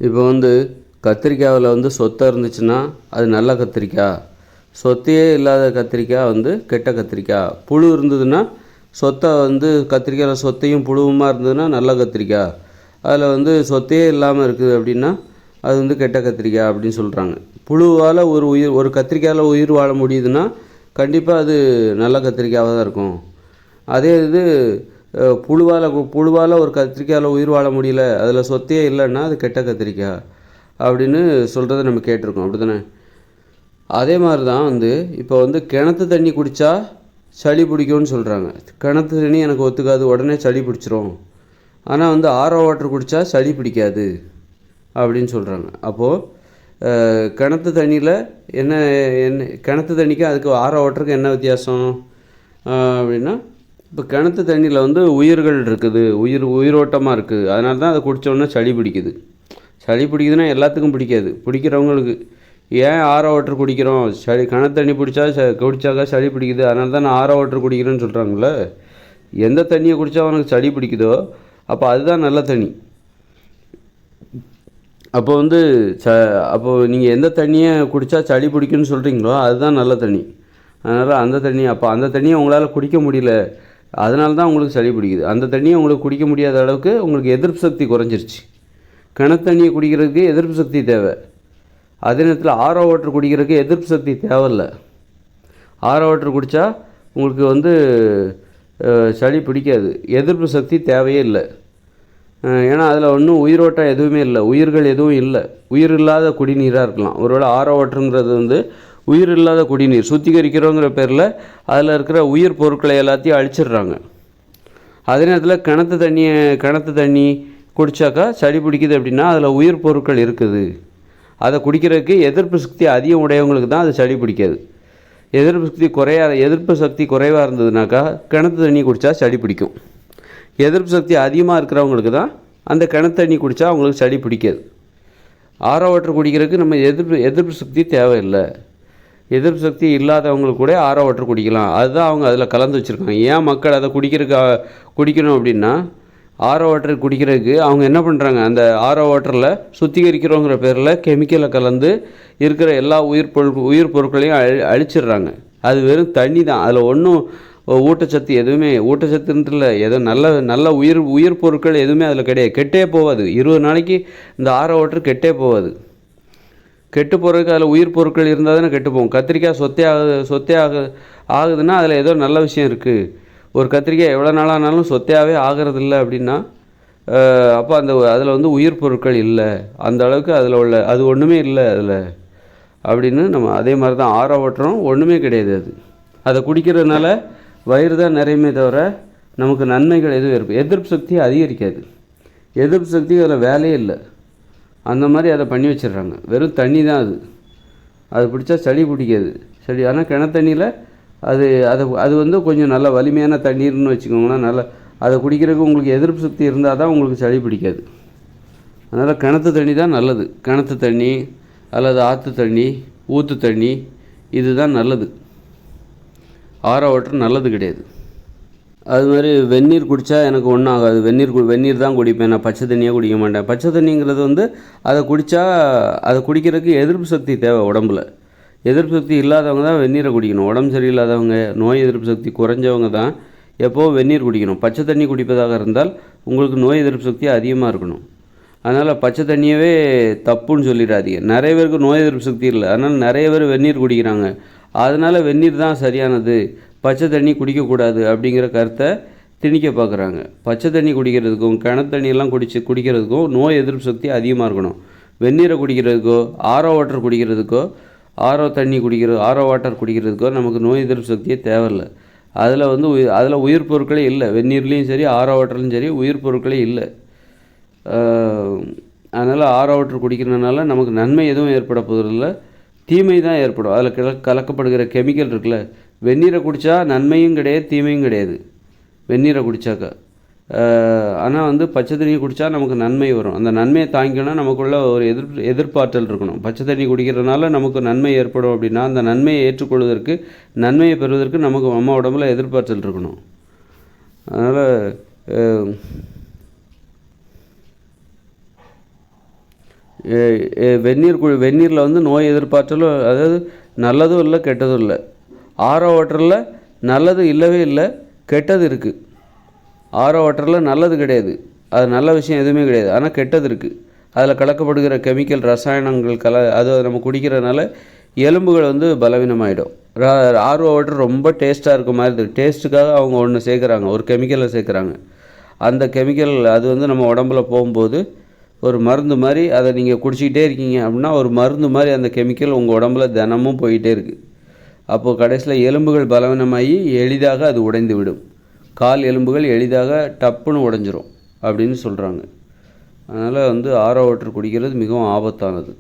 இப்போ வந்து கத்திரிக்காயில் வந்து சொத்தை இருந்துச்சுன்னா அது நல்ல கத்திரிக்காய், சொத்தையே இல்லாத கத்திரிக்காய் வந்து கெட்ட கத்திரிக்காய். புழு இருந்ததுன்னா சொத்தை வந்து கத்திரிக்காயில் சொத்தையும் புழுவுமாக இருந்ததுன்னா நல்ல கத்திரிக்காய், அதில் வந்து சொத்தையே இல்லாமல் இருக்குது அப்படின்னா அது வந்து கெட்ட கத்திரிக்காய் அப்படின்னு சொல்கிறாங்க. புழுவால் ஒரு கத்திரிக்காயில் உயிர் வாழ முடியுதுன்னா கண்டிப்பாக அது நல்ல கத்திரிக்காயாக தான் இருக்கும். அதே இது புழுவால் ஒரு கத்திரிக்காயில் உயிர் வாழ முடியல, அதில் சொத்தையே இல்லைன்னா அது கெட்ட கத்திரிக்காய் அப்படின்னு சொல்கிறத நம்ம கேட்டிருக்கோம், அப்படி தானே? அதே மாதிரி தான் வந்து இப்போ வந்து கிணத்து தண்ணி குடித்தா சளி பிடிக்கும்னு சொல்கிறாங்க. கிணத்து தண்ணி எனக்கு ஒத்துக்காது, உடனே சளி பிடிச்சிரும். ஆனால் வந்து ஆரோ வாட்டர் குடித்தா சளி பிடிக்காது அப்படின்னு சொல்கிறாங்க. அப்போது கிணத்து தண்ணியில் என்ன கிணத்து தண்ணிக்கு அதுக்கு ஆரோ வாட்டருக்கு என்ன வித்தியாசம் அப்படின்னா, இப்போ கிணத்து தண்ணியில் வந்து உயிர்கள் இருக்குது, உயிரோட்டமாக இருக்குது, அதனால தான் அதை குடித்தோன்னா சளி பிடிக்குது. சளி பிடிக்குதுன்னா எல்லாத்துக்கும் பிடிக்காது, பிடிக்கிறவங்களுக்கு. ஏன் ஆரோ வாட்டர் குடிக்கிறோம், கிணத்து தண்ணி குடித்தாக்கா சளி பிடிக்குது, அதனால தான் நான் ஆரோ வாட்டர் குடிக்கிறேன்னு சொல்கிறாங்களே. எந்த தண்ணியை குடித்தா அவனுக்கு சளி பிடிக்குதோ அப்போ அதுதான் நல்ல தண்ணி. அப்போ வந்து அப்போது நீங்கள் எந்த தண்ணியை குடித்தா சளி பிடிக்குன்னு சொல்கிறீங்களோ அதுதான் நல்ல தண்ணி. அதனால் அந்த தண்ணியை உங்களால் குடிக்க முடியல, அதனால தான் உங்களுக்கு சளி பிடிக்குது. அந்த தண்ணியை உங்களுக்கு குடிக்க முடியாத அளவுக்கு உங்களுக்கு எதிர்ப்பு சக்தி குறைஞ்சிருச்சு. கிணத்து தண்ணியை குடிக்கிறதுக்கு எதிர்ப்பு சக்தி தேவை. அதே நேரத்தில் ஆரோ வாட்டர் குடிக்கிறதுக்கு எதிர்ப்பு சக்தி தேவையில்லை. ஆரோ வாட்டர் குடித்தா உங்களுக்கு வந்து சளி பிடிக்காது, எதிர்ப்பு சக்தி தேவையே இல்லை. ஏன்னா அதில் ஒன்றும் உயிரோட்டம் எதுவுமே இல்லை, உயிர்கள் எதுவும் இல்லை, உயிர் இல்லாத குடிநீராக இருக்கலாம். ஒருவேளை ஆரோ வாட்டருங்கிறது வந்து உயிர் இல்லாத குடிநீர், சுத்திகரிக்கிறோங்கிற பேரில் அதில் இருக்கிற உயிர் பொருட்களை எல்லாத்தையும் அழிச்சிடுறாங்க. அதே நேரத்தில் கிணத்து தண்ணி குடித்தாக்கா சளி பிடிக்குது அப்படின்னா அதில் உயிர் பொருட்கள் இருக்குது. அதை குடிக்கிறதுக்கு எதிர்ப்பு சக்தி அதிகம் உடையவங்களுக்கு தான் அது சளி பிடிக்காது. எதிர்ப்பு சக்தி குறைவாக இருந்ததுனாக்கா கிணத்து தண்ணி குடித்தா சளி பிடிக்கும். எதிர்ப்பு சக்தி அதிகமாக இருக்கிறவங்களுக்கு தான் அந்த கிணத்து தண்ணி குடித்தா அவங்களுக்கு சளி பிடிக்காது. ஆரோ வாட்டர் குடிக்கிறதுக்கு நம்ம எதிர்ப்பு சக்தி தேவையில்லை. எதிர்ப்பு சக்தி இல்லாதவங்களுக்கு கூட ஆரோ வாட்டர் குடிக்கலாம், அதுதான் அவங்க அதில் கலந்து வச்சுருக்காங்க. ஏன் மக்கள் அதை குடிக்கணும் அப்படின்னா, ஆரோ வாட்டர் குடிக்கிறதுக்கு அவங்க என்ன பண்ணுறாங்க, அந்த ஆரோ வாட்டரில் சுத்திகரிக்கிறோங்கிற பேரில் கெமிக்கலை கலந்து இருக்கிற எல்லா உயிர் பொருட்களையும் அழிச்சிடுறாங்க. அது வெறும் தண்ணி தான், அதில் ஒன்றும் ஊட்டச்சத்து எதுவுமே, ஊட்டச்சத்துன்ட்டு இல்லை, ஏதோ நல்ல உயிர் பொருட்கள் எதுவுமே அதில் கிடையாது. கெட்டே போகாது, 20 நாளைக்கு இந்த ஆரோ வாட்டர் கெட்டே போகாது. கெட்டு போகிறதுக்கு அதில் உயிர் பொருட்கள் இருந்தால் தானே கெட்டு போகும். கத்திரிக்காய் சொத்தே ஆகுதுன்னா அதில் ஏதோ நல்ல விஷயம் இருக்குது. ஒரு கத்திரிக்காய் எவ்வளோ நாளானாலும் சொத்தையாகவே ஆகிறதில்ல அப்படின்னா அப்போ அதில் வந்து உயிர் பொருட்கள் இல்லை, அந்த அளவுக்கு அதில் அது ஒன்றுமே இல்லை அதில் அப்படின்னு நம்ம. அதே மாதிரி தான் ஆரோ வாட்டரும் ஒன்றுமே கிடையாது. அதை குடிக்கிறதுனால வயிறு தான் நிறையுமே தவிர நமக்கு நன்மைகள் எதுவும் இருக்கும். எதிர்ப்பு சக்தி அதிகரிக்காது, எதிர்ப்பு சக்தி அதில் வேலையே இல்லை. அந்த மாதிரி அதை பண்ணி வச்சிடுறாங்க. வெறும் தண்ணி தான் அது பிடிச்சா சளி பிடிக்காது. ஆனால் கிணத்தண்ணியில் அது வந்து கொஞ்சம் நல்ல வலிமையான தண்ணீர்னு வச்சுக்கோங்களேன். நல்லா அதை குடிக்கிறதுக்கு உங்களுக்கு எதிர்ப்பு சக்தி இருந்தால் தான் உங்களுக்கு சளி பிடிக்காது. அதனால் கிணத்து தண்ணி தான் நல்லது. கிணத்து தண்ணி அல்லது ஆற்று தண்ணி, ஊற்று தண்ணி, இதுதான் நல்லது. ஆரோ வாட்டர் நல்லது கிடையாது. அது மாதிரி வெந்நீர் குடித்தா எனக்கு ஒன்றும் ஆகாது. வெந்நீர் தான் குடிப்பேன், நான் பச்சை தண்ணியாக குடிக்க மாட்டேன். பச்சை தண்ணிங்கிறது வந்து அதை குடிக்கிறதுக்கு எதிர்ப்பு சக்தி தேவை உடம்புல. எதிர்ப்பு சக்தி இல்லாதவங்க தான் வெந்நீரை குடிக்கணும். உடம்பு சரியில்லாதவங்க, நோய் எதிர்ப்பு சக்தி குறைஞ்சவங்க தான் எப்போது வெந்நீர் குடிக்கணும். பச்சை தண்ணி குடிப்பதாக இருந்தால் உங்களுக்கு நோய் எதிர்ப்பு சக்தி அதிகமாக இருக்கணும். அதனால் பச்சை தண்ணியவே தப்புன்னு சொல்லிடாதீங்க. நிறைய பேருக்கு நோய் எதிர்ப்பு சக்தி இல்லை, அதனால் நிறைய பேர் வெந்நீர் குடிக்கிறாங்க. அதனால் வெந்நீர் தான் சரியானது, பச்சை தண்ணி குடிக்கக்கூடாது அப்படிங்கிற கருத்தை திணிக்க பார்க்குறாங்க. பச்சை தண்ணி குடிக்கிறதுக்கும் கிணத்து தண்ணியெல்லாம் குடிக்கிறதுக்கும் நோய் எதிர்ப்பு சக்தி அதிகமாக இருக்கணும். வெந்நீரை குடிக்கிறதுக்கோ ஆரோ வாட்டர் குடிக்கிறதுக்கோ ஆரோ வாட்டர் குடிக்கிறதுக்கோ நமக்கு நோய் எதிர்ப்பு சக்தியே தேவையில்லை. அதில் உயிர் பொருட்களே இல்லை. வெந்நீர்லேயும் சரி ஆரோ வாட்டர்லையும் சரி உயிர் பொருட்களே இல்லை. அதனால் ஆரோ வாட்டர் குடிக்கிறதுனால நமக்கு நன்மை எதுவும் ஏற்பட போவதில்லை, தீமை தான் ஏற்படும். அதில் கலக்கப்படுகிற கெமிக்கல் இருக்குல்ல. வெந்நீரை குடித்தா நன்மையும் கிடையாது, தீமையும் கிடையாது வெந்நீரை குடித்தாக்கா. ஆனால் வந்து பச்சை தண்ணி குடித்தா நமக்கு நன்மை வரும். அந்த நன்மையை தாங்கிக்கணும், நமக்குள்ள ஒரு எதிர்பார்த்தல் இருக்கணும். பச்சை தண்ணி குடிக்கிறதுனால நமக்கு நன்மை ஏற்படும் அப்படின்னா அந்த நன்மையை ஏற்றுக்கொள்வதற்கு, நன்மையை பெறுவதற்கு நமக்கு அம்மா உடம்புல எதிர்பார்த்தல் இருக்கணும். அதனால் வெந்நீரில் வந்து நோய் எதிர்ப்பாற்றலும், அதாவது நல்லதும் இல்லை கெட்டதும் இல்லை. ஆரோ வாட்டரில் நல்லது இல்லவே இல்லை, கெட்டது இருக்குது. ஆரோ வாட்டரில் நல்லது கிடையாது, அது நல்ல விஷயம் எதுவுமே கிடையாது, ஆனால் கெட்டது இருக்குது. அதில் கலக்கப்படுகிற கெமிக்கல் ரசாயனங்கள் அது நம்ம குடிக்கிறதுனால எலும்புகள் வந்து பலவீனமாயிடும். ஆர்ஓ வாட்டர் ரொம்ப டேஸ்ட்டாக இருக்க மாதிரி இருக்குது, டேஸ்ட்டுக்காக அவங்க ஒன்று சேர்க்குறாங்க, ஒரு கெமிக்கலை சேர்க்குறாங்க. அந்த கெமிக்கல் அது வந்து நம்ம உடம்புல போகும்போது ஒரு மருந்து மாதிரி, அதை நீங்கள் குடிச்சிக்கிட்டே இருக்கீங்க அப்படின்னா ஒரு மருந்து மாதிரி அந்த கெமிக்கல் உங்கள் உடம்புல தினமும் போயிட்டே இருக்குது. அப்போது கடைசியில் எலும்புகள் பலவீனமாகி எளிதாக அது உடைந்து விடும். கால் எலும்புகள் எளிதாக டப்புன்னு உடைஞ்சிரும் அப்படின்னு சொல்கிறாங்க. அதனால் வந்து ஆரோ வாட்டர் குடிக்கிறது மிகவும் ஆபத்தானது.